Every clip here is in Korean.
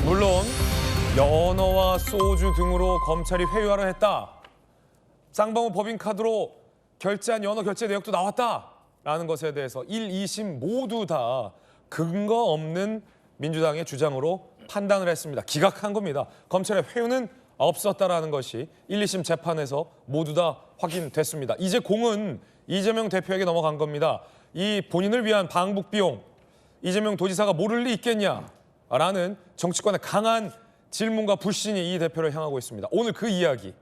물론 연어와 소주 등으로 검찰이 회유하려 했다. 쌍방울 법인카드로 결제한 연어 결제 내역도 나왔다라는 것에 대해서 1, 2심 모두 다 근거 없는 민주당의 주장으로 판단을 했습니다. 기각한 겁니다. 검찰의 회유는 없었다라는 것이 1, 2심 재판에서 모두 다 확인됐습니다. 이제 공은 이재명 대표에게 넘어간 겁니다. 이 본인을 위한 방북 비용, 이재명 도지사가 모를 리 있겠냐라는 정치권의 강한 질문과 불신이 이 대표를 향하고 있습니다. 오늘 그 이야기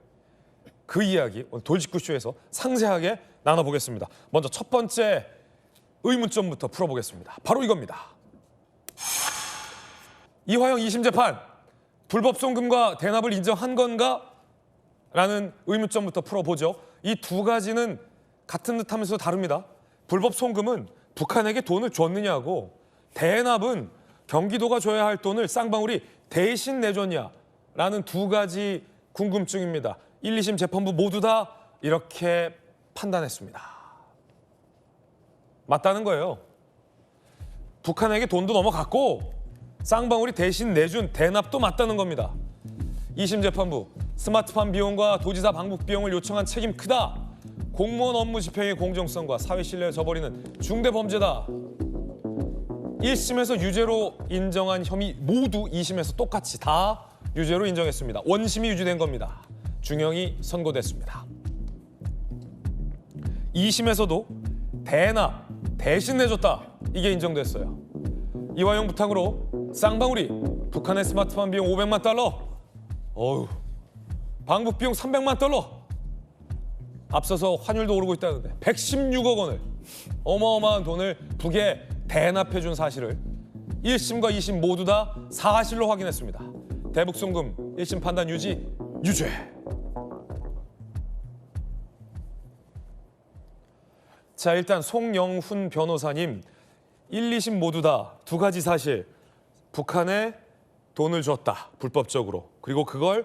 오늘 돌직구쇼에서 상세하게 나눠보겠습니다. 먼저 첫 번째 의문점부터 풀어보겠습니다. 바로 이겁니다. 이화영 2심 재판, 불법 송금과 대납을 인정한 건가? 라는 의문점부터 풀어보죠. 이 두 가지는 같은 듯 하면서 다릅니다. 불법 송금은 북한에게 돈을 줬느냐고, 대납은 경기도가 줘야 할 돈을 쌍방울이 대신 내줬냐라는 두 가지 궁금증입니다. 1, 2심 재판부 모두 다 이렇게 판단했습니다. 맞다는 거예요. 북한에게 돈도 넘어갔고 쌍방울이 대신 내준 대납도 맞다는 겁니다. 2심 재판부, 스마트팜 비용과 도지사 방북 비용을 요청한 책임 크다. 공무원 업무 집행의 공정성과 사회 신뢰를 저버리는 중대 범죄다. 1심에서 유죄로 인정한 혐의 모두 2심에서 똑같이 다 유죄로 인정했습니다. 원심이 유지된 겁니다. 중형이 선고됐습니다. 2심에서도 대납, 대신 내줬다. 이게 인정됐어요. 이화영 부탁으로 쌍방울이 북한의 스마트팜 비용 500만 달러, 방북 비용 300만 달러, 앞서서 환율도 오르고 있다는데 116억 원을, 어마어마한 돈을 북에 대납해준 사실을 1심과 2심 모두 다 사실로 확인했습니다. 대북송금 1심 판단 유죄. 자, 일단 송영훈 변호사님, 1, 2심 모두 다 두 가지 사실, 북한에 돈을 줬다, 불법적으로. 그리고 그걸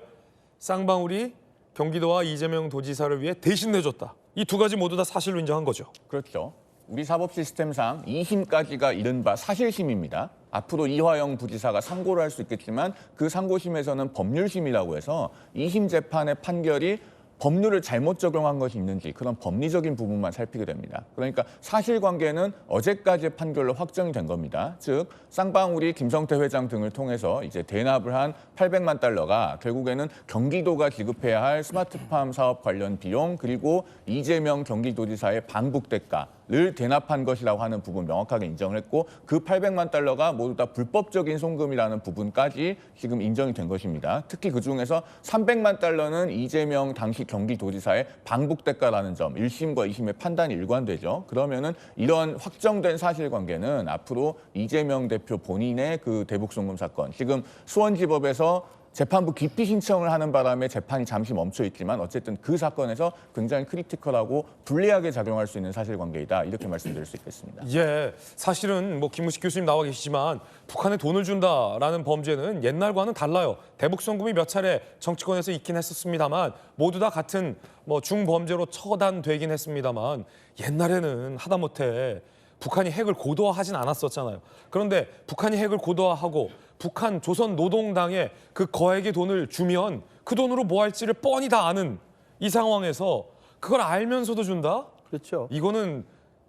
쌍방울이 경기도와 이재명 도지사를 위해 대신 내줬다. 이 두 가지 모두 다 사실로 인정한 거죠. 그렇죠. 우리 사법 시스템상 2심까지가 이른바 사실심입니다. 앞으로 이화영 부지사가 상고를 할 수 있겠지만 그 상고심에서는 법률심이라고 해서 2심 재판의 판결이 법률을 잘못 적용한 것이 있는지 그런 법리적인 부분만 살피게 됩니다. 그러니까 사실관계는 어제까지의 판결로 확정이 된 겁니다. 즉 쌍방울이 김성태 회장 등을 통해서 이제 대납을 한 800만 달러가 결국에는 경기도가 지급해야 할 스마트팜 사업 관련 비용, 그리고 이재명 경기도지사의 방북 대가를 대납한 것이라고 하는 부분 명확하게 인정을 했고, 그 800만 달러가 모두 다 불법적인 송금이라는 부분까지 지금 인정이 된 것입니다. 특히 그중에서 300만 달러는 이재명 당시 경기도지사의 방북 대가라는 점, 1심과 2심의 판단이 일관되죠. 그러면은 이런 확정된 사실관계는 앞으로 이재명 대표 본인의 그 대북송금 사건, 지금 수원지법에서 재판부 기피 신청을 하는 바람에 재판이 잠시 멈춰 있지만 어쨌든 그 사건에서 굉장히 크리티컬하고 불리하게 작용할 수 있는 사실관계이다, 이렇게 말씀드릴 수 있겠습니다. 예, 사실은 뭐 김우식 교수님 나와 계시지만 북한에 돈을 준다라는 범죄는 옛날과는 달라요. 대북송금이 몇 차례 정치권에서 있긴 했었습니다만 모두 다 같은 뭐 중범죄로 처단되긴 했습니다만 옛날에는 하다못해 북한이 핵을 고도화하진 않았었잖아요. 그런데 북한이 핵을 고도화하고 북한 조선노동당에 그 거액의 돈을 주면 그 돈으로 뭐 할지를 뻔히 다 아는 이 상황에서 그걸 알면서도 준다? 그렇죠. 이거는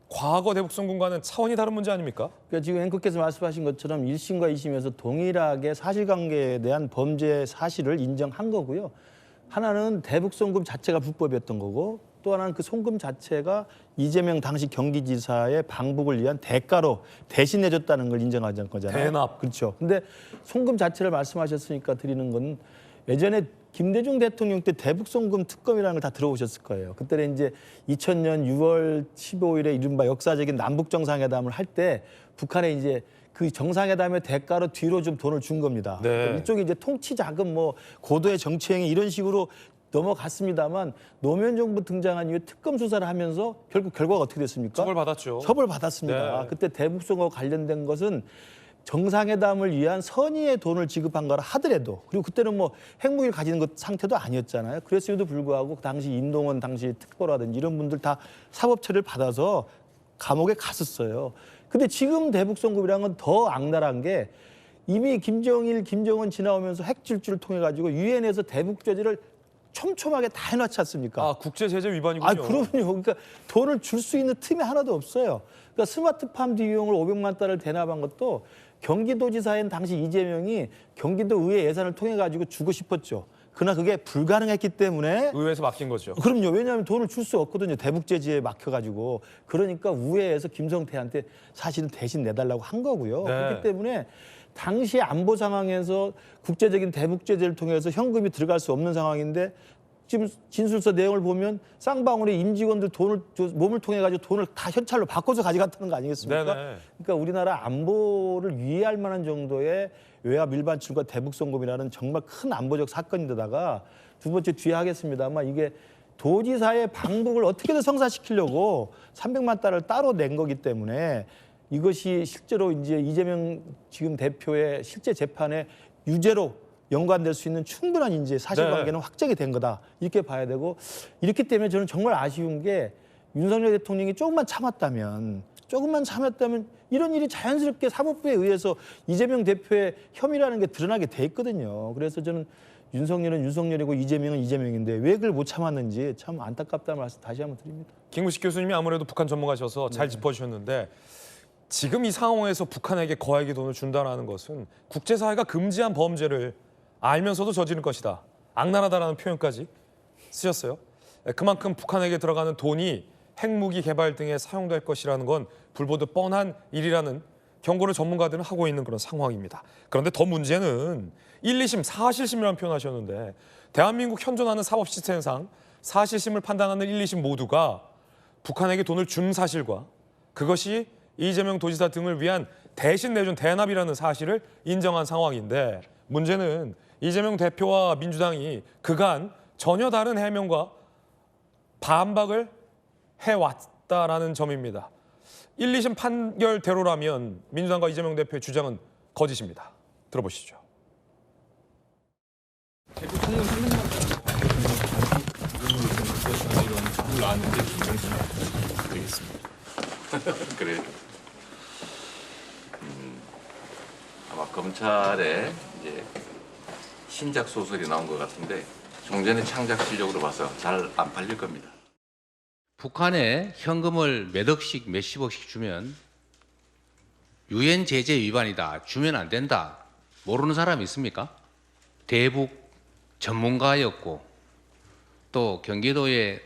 과거 대북송금과는 차원이 다른 문제 아닙니까? 그러니까 지금 앵커께서 말씀하신 것처럼 1심과 2심에서 동일하게 사실관계에 대한 범죄 사실을 인정한 거고요. 하나는 대북송금 자체가 불법이었던 거고, 또 하나는 그 송금 자체가 이재명 당시 경기지사의 방북을 위한 대가로 대신 내줬다는 걸 인정하자는 거잖아요. 대납. 그렇죠. 근데 송금 자체를 말씀하셨으니까 드리는 건, 예전에 김대중 대통령 때 대북송금 특검이라는 걸 다 들어보셨을 거예요. 그때는 이제 2000년 6월 15일에 이른바 역사적인 남북 정상회담을 할 때 북한에 이제 그 정상회담의 대가로 뒤로 좀 돈을 준 겁니다. 네. 그러니까 일종의 이제 통치 자금, 뭐 고도의 정치행위 이런 식으로 넘어갔습니다만, 노무현 정부 등장한 이후에 특검 수사를 하면서 결국 결과가 어떻게 됐습니까? 처벌받았죠. 처벌받았습니다. 네. 그때 대북송금과 관련된 것은 정상회담을 위한 선의의 돈을 지급한 거라 하더라도, 그리고 그때는 뭐 핵무기를 가지는 것 상태도 아니었잖아요. 그랬음에도 불구하고 그 당시 인동원 당시 특보라든지 이런 분들 다 사법 처리를 받아서 감옥에 갔었어요. 근데 지금 대북송금이라는 건 더 악랄한 게, 이미 김정일, 김정은 지나오면서 핵 질주를 통해 가지고 유엔에서 대북 제재를 촘촘하게 다 해놨지 않습니까? 아, 국제 제재 위반이군요. 아, 그럼요. 그러니까 돈을 줄 수 있는 틈이 하나도 없어요. 그러니까 스마트팜 비용을 500만 달러를 대납한 것도 경기도지사인 당시 이재명이 경기도의회 예산을 통해 가지고 주고 싶었죠. 그러나 그게 불가능했기 때문에 의회에서 맡긴 거죠. 그럼요. 왜냐하면 돈을 줄 수 없거든요. 대북 제재에 막혀가지고. 그러니까 우회에서 김성태한테 사실은 대신 내달라고 한 거고요. 네. 그렇기 때문에 당시 안보 상황에서 국제적인 대북 제재를 통해서 현금이 들어갈 수 없는 상황인데 지금 진술서 내용을 보면 쌍방울의 임직원들 몸을 통해 가지고 돈을 다 현찰로 바꿔서 가져갔다는 거 아니겠습니까? 네네. 그러니까 우리나라 안보를 위해할 만한 정도의 외압 일반출과 대북 송금이라는 정말 큰 안보적 사건인데다가 두 번째 뒤에 하겠습니다만 이게 도지사의 방북을 어떻게든 성사시키려고 300만 달러를 따로 낸 거기 때문에 이것이 실제로 이제 이재명 지금 대표의 실제 재판에 유죄로 연관될 수 있는 충분한 이제 사실관계는 확정이 된 거다 이렇게 봐야 되고 이렇기 때문에 저는 정말 아쉬운 게 윤석열 대통령이 조금만 참았다면 이런 일이 자연스럽게 사법부에 의해서 이재명 대표의 혐의라는 게 드러나게 돼 있거든요. 그래서 저는 윤석열은 윤석열이고 이재명은 이재명인데 왜 그걸 못 참았는지 참 안타깝다는 말씀 다시 한번 드립니다. 김구식 교수님이 아무래도 북한 전문가셔서 잘 짚어주셨는데 지금 이 상황에서 북한에게 거액의 돈을 준다는 것은 국제사회가 금지한 범죄를 알면서도 저지른 것이다. 악랄하다라는 표현까지 쓰셨어요. 그만큼 북한에게 들어가는 돈이 핵무기 개발 등에 사용될 것이라는 건 불보듯 뻔한 일이라는 경고를 전문가들은 하고 있는 그런 상황입니다. 그런데 더 문제는 1, 2심, 사실심이라는 표현하셨는데 대한민국 현존하는 사법 시스템상 사실심을 판단하는 1, 2심 모두가 북한에게 돈을 준 사실과 그것이 이재명 도지사 등을 위한 대신 내준 대납이라는 사실을 인정한 상황인데 문제는 이재명 대표와 민주당이 그간 전혀 다른 해명과 반박을 해왔다라는 점입니다. 1, 2심 판결대로라면 민주당과 이재명 대표의 주장은 거짓입니다. 들어보시죠. 그래. 아마 검찰에 이제 신작 소설이 나온 것 같은데 종전의 창작 실력으로 봐서 잘 안 팔릴 겁니다. 북한에 현금을 몇 억씩 몇십억씩 주면 유엔 제재 위반이다. 주면 안 된다. 모르는 사람이 있습니까? 대북 전문가였고 또 경기도의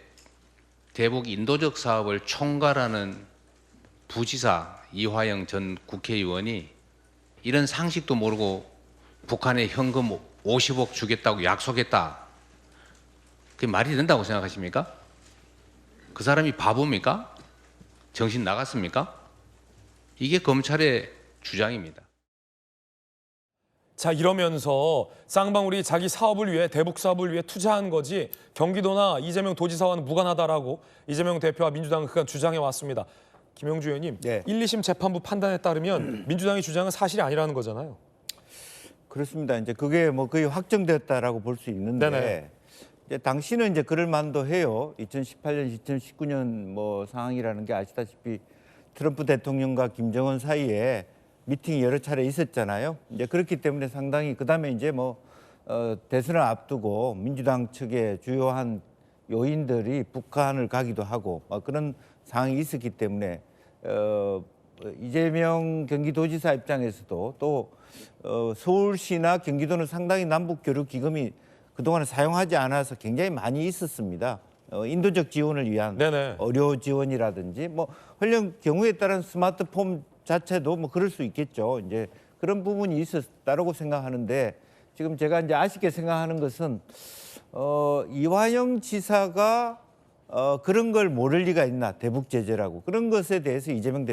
대북 인도적 사업을 총괄하는 부지사 이화영 전 국회의원이 이런 상식도 모르고 북한에 현금 50억 주겠다고 약속했다. 그게 말이 된다고 생각하십니까? 그 사람이 바보입니까? 정신 나갔습니까? 이게 검찰의 주장입니다. 자, 이러면서 쌍방울이 자기 사업을 위해 대북 사업을 위해 투자한 거지 경기도나 이재명 도지사와는 무관하다라고 이재명 대표와 민주당은 그간 주장해 왔습니다. 김영주 의원님, 네. 1, 2심 재판부 판단에 따르면 민주당의 주장은 사실이 아니라는 거잖아요. 그렇습니다. 이제 그게 뭐 거의 확정되었다라고 볼 수 있는데 네네. 이제 당시는 이제 그럴 만도 해요. 2018년, 2019년 뭐 상황이라는 게 아시다시피 트럼프 대통령과 김정은 사이에 미팅이 여러 차례 있었잖아요. 이제 그렇기 때문에 상당히 그다음에 이제 뭐 대선을 앞두고 민주당 측의 주요한 요인들이 북한을 가기도 하고 그런 상황이 있었기 때문에 이재명 경기도지사 입장에서도 또 서울시나 경기도는 상당히 남북 교류 기금이 그동안에 사용하지 않아서 굉장히 많이 있었습니다. 인도적 지원을 위한 네네. 의료 지원이라든지 뭐 훈련 경우에 따른 스마트폰 자체도 뭐 그럴 수 있겠죠. 이제 그런 부분이 있었다라고 생각하는데 지금 제가 이제 아쉽게 생각하는 것은 이화영 지사가 그런 걸 모를 리가 있나 대북 제재라고 그런 것에 대해서 이재명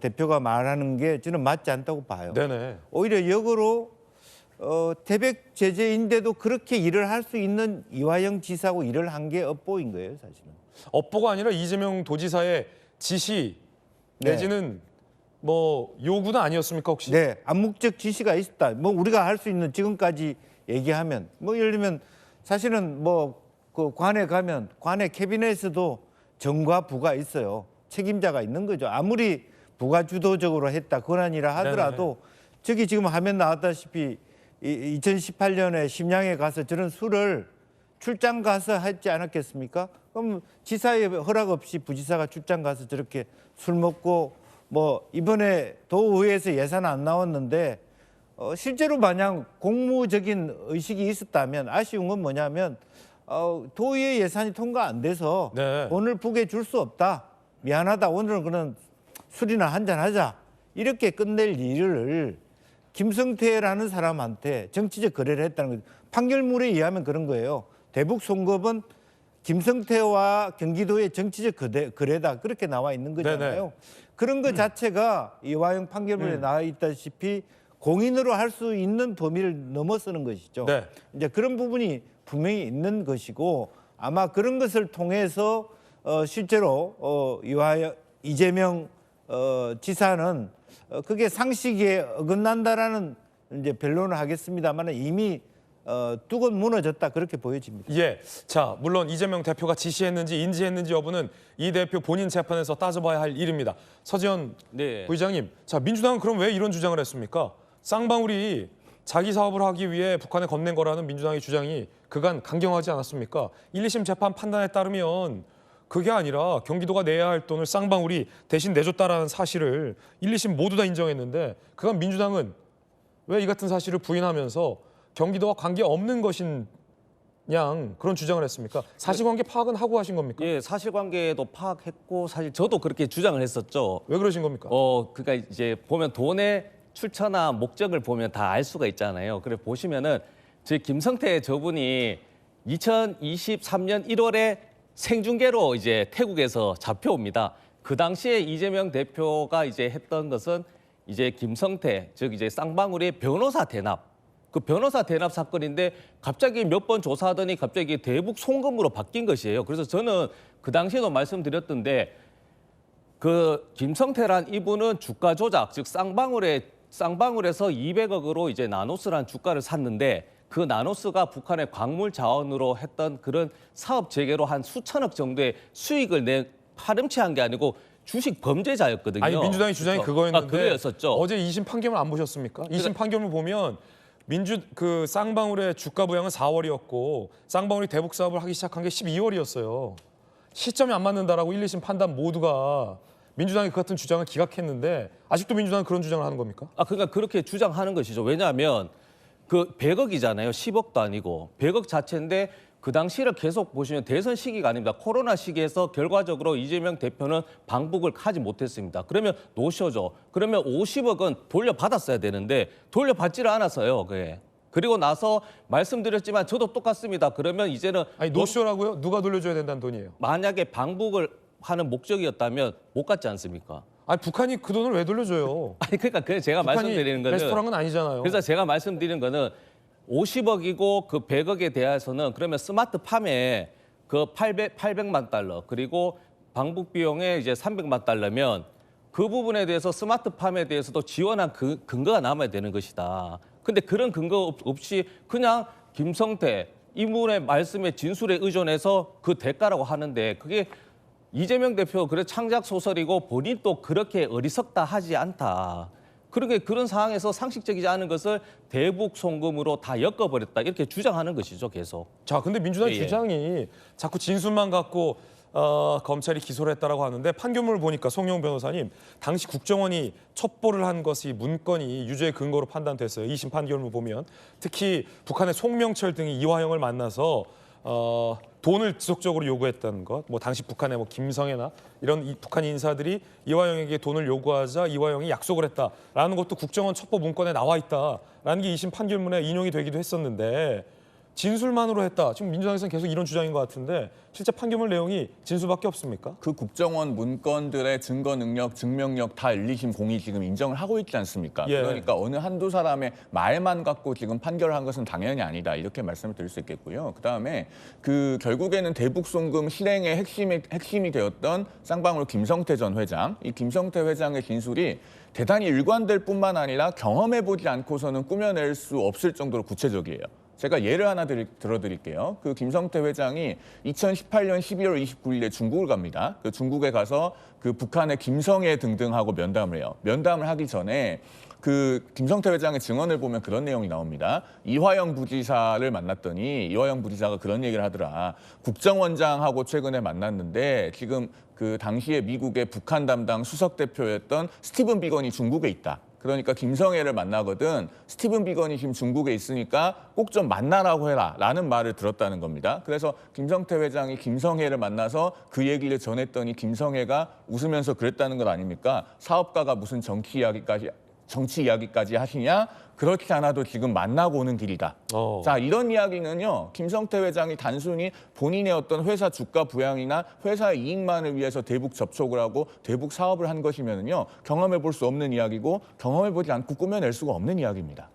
대표가 말하는 게 저는 맞지 않다고 봐요. 네네. 오히려 역으로 대북 제재인데도 그렇게 일을 할 수 있는 이화영 지사하고 일을 한 게 엇보인 거예요, 사실은. 업보가 아니라 이재명 도지사의 지시 네. 내지는 뭐 요구는 아니었습니까 혹시? 네, 암묵적 지시가 있었다. 뭐 우리가 할 수 있는 지금까지 얘기하면 뭐 예를 들면 사실은 뭐 그 관에 가면 관의 캐비넷에도 정과 부가 있어요. 책임자가 있는 거죠. 아무리 부가 주도적으로 했다 권한이라 하더라도 저기 지금 화면 나왔다시피 2018년에 심양에 가서 저런 술을 출장 가서 했지 않았겠습니까? 그럼 지사의 허락 없이 부지사가 출장 가서 저렇게 술 먹고 뭐 이번에 도의회에서 예산 안 나왔는데 실제로 만약 공무적인 의식이 있었다면 아쉬운 건 뭐냐면 도의회 예산이 통과 안 돼서 네. 돈을 북에 줄 수 없다. 미안하다. 오늘은 그런 술이나 한잔 하자. 이렇게 끝낼 일을 김성태라는 사람한테 정치적 거래를 했다는 거죠. 판결문에 의하면 그런 거예요. 대북 송금은 김성태와 경기도의 정치적 거래다. 그렇게 나와 있는 거잖아요. 네네. 그런 것 자체가 이화영 판결문에 나와 있다시피 공인으로 할 수 있는 범위를 넘어서는 것이죠. 네. 이제 그런 부분이 분명히 있는 것이고 아마 그런 것을 통해서 실제로 이재명 지사는 그게 상식에 어긋난다라는 이제 변론을 하겠습니다만 이미 뚝은 무너졌다 그렇게 보여집니다. 예. 자, 물론 이재명 대표가 지시했는지 인지했는지 여부는 이 대표 본인 재판에서 따져봐야 할 일입니다. 서지현 네. 부의장님, 자 민주당은 그럼 왜 이런 주장을 했습니까? 쌍방울이 자기 사업을 하기 위해 북한에 건넨 거라는 민주당의 주장이 그간 강경하지 않았습니까? 1, 2심 재판 판단에 따르면 그게 아니라 경기도가 내야 할 돈을 쌍방울이 대신 내줬다라는 사실을 1, 2심 모두 다 인정했는데 그간 민주당은 왜 이 같은 사실을 부인하면서 경기도와 관계없는 것인 양 그런 주장을 했습니까? 사실관계 파악은 하고 하신 겁니까? 예, 사실관계도 파악했고 사실 저도 그렇게 주장을 했었죠. 왜 그러신 겁니까? 그러니까 이제 보면 돈의 출처나 목적을 보면 다 알 수가 있잖아요. 그래 보시면은 저 김성태 저분이 2023년 1월에 생중계로 이제 태국에서 잡혀옵니다. 그 당시에 이재명 대표가 이제 했던 것은 이제 김성태 즉 이제 쌍방울의 변호사 대납. 그 변호사 대납 사건인데 갑자기 몇 번 조사하더니 갑자기 대북 송금으로 바뀐 것이에요. 그래서 저는 그 당시에도 말씀드렸던데 그 김성태란 이분은 주가 조작, 즉 쌍방울에서 200억으로 이제 나노스란 주가를 샀는데 그 나노스가 북한의 광물 자원으로 했던 그런 사업 재개로 한 수천억 정도의 수익을 내 파렴치한 게 아니고 주식 범죄자였거든요. 아니 민주당의 주장이 그거였는데 그거였었죠. 어제 2심 판결문 안 보셨습니까? 2심 판결문 보면 그 쌍방울의 주가 부양은 4월이었고 쌍방울이 대북 사업을 하기 시작한 게 12월이었어요. 시점이 안 맞는다라고 1, 2심 판단 모두가 민주당이 그 같은 주장을 기각했는데 아직도 민주당은 그런 주장을 하는 겁니까? 그러니까 그렇게 주장하는 것이죠. 왜냐하면 그 100억이잖아요. 10억도 아니고 100억 자체인데 그 당시를 계속 보시면 대선 시기가 아닙니다. 코로나 시기에서 결과적으로 이재명 대표는 방북을 하지 못했습니다. 그러면 노쇼죠. 그러면 50억은 돌려받았어야 되는데 돌려받지를 않았어요. 그게. 그리고 나서 말씀드렸지만 저도 똑같습니다. 그러면 이제는 아니 노쇼라고요? 누가 돌려줘야 된다는 돈이에요? 만약에 방북을 하는 목적이었다면 못 갔지 않습니까? 아니 북한이 그 돈을 왜 돌려줘요? 아니 그러니까 제가 말씀드리는 거는 레스토랑은 아니잖아요. 그래서 제가 말씀드리는 거는 50억이고 그 100억에 대해서는 그러면 스마트팜에 그 800만 달러 그리고 방북 비용에 이제 300만 달러면 그 부분에 대해서 스마트팜에 대해서도 지원한 그 근거가 남아야 되는 것이다. 근데 그런 근거 없이 그냥 김성태 이분의 말씀에 진술에 의존해서 그 대가라고 하는데 그게 이재명 대표 그래 창작 소설이고 본인 또 그렇게 어리석다 하지 않다. 그런 상황에서 상식적이지 않은 것을 대북 송금으로 다 엮어버렸다 이렇게 주장하는 것이죠 계속. 자, 근데 민주당의 예. 주장이 자꾸 진술만 갖고 검찰이 기소를 했다라고 하는데 판결문을 보니까 송영 변호사님 당시 국정원이 첩보를 한 것이 문건이 유죄의 근거로 판단됐어요. 2심 판결문 보면 특히 북한의 송명철 등이 이화영을 만나서 돈을 지속적으로 요구했다는 것, 뭐 당시 북한의 뭐 김성애나 이런 북한 인사들이 이화영에게 돈을 요구하자 이화영이 약속을 했다라는 것도 국정원 첩보 문건에 나와 있다라는 게 2심 판결문에 인용이 되기도 했었는데 진술만으로 했다. 지금 민주당에서는 계속 이런 주장인 것 같은데 실제 판결문 내용이 진술밖에 없습니까? 그 국정원 문건들의 증거 능력, 증명력 다 1, 2심 공이 지금 인정을 하고 있지 않습니까? 예. 그러니까 어느 한두 사람의 말만 갖고 지금 판결한 것은 당연히 아니다. 이렇게 말씀을 드릴 수 있겠고요. 그다음에 그 결국에는 대북 송금 실행의 핵심이 되었던 쌍방울 김성태 전 회장. 이 김성태 회장의 진술이 대단히 일관될 뿐만 아니라 경험해보지 않고서는 꾸며낼 수 없을 정도로 구체적이에요. 제가 예를 하나 들어드릴게요. 그 김성태 회장이 2018년 12월 29일에 중국을 갑니다. 그 중국에 가서 그 북한의 김성애 등등하고 면담을 해요. 면담을 하기 전에 그 김성태 회장의 증언을 보면 그런 내용이 나옵니다. 이화영 부지사를 만났더니 이화영 부지사가 그런 얘기를 하더라. 국정원장하고 최근에 만났는데 지금 그 당시에 미국의 북한 담당 수석 대표였던 스티븐 비건이 중국에 있다. 그러니까 김성애를 만나거든 스티븐 비건이 지금 중국에 있으니까 꼭 좀 만나라고 해라 라는 말을 들었다는 겁니다. 그래서 김성태 회장이 김성애를 만나서 그 얘기를 전했더니 김성애가 웃으면서 그랬다는 것 아닙니까? 사업가가 무슨 정치 이야기까지 하시냐? 그렇지 않아도 지금 만나고 오는 길이다. 자, 이런 이야기는요. 김성태 회장이 단순히 본인의 어떤 회사 주가 부양이나 회사의 이익만을 위해서 대북 접촉을 하고 대북 사업을 한 것이면요. 경험해 볼 수 없는 이야기고 경험해 보지 않고 꾸며낼 수가 없는 이야기입니다.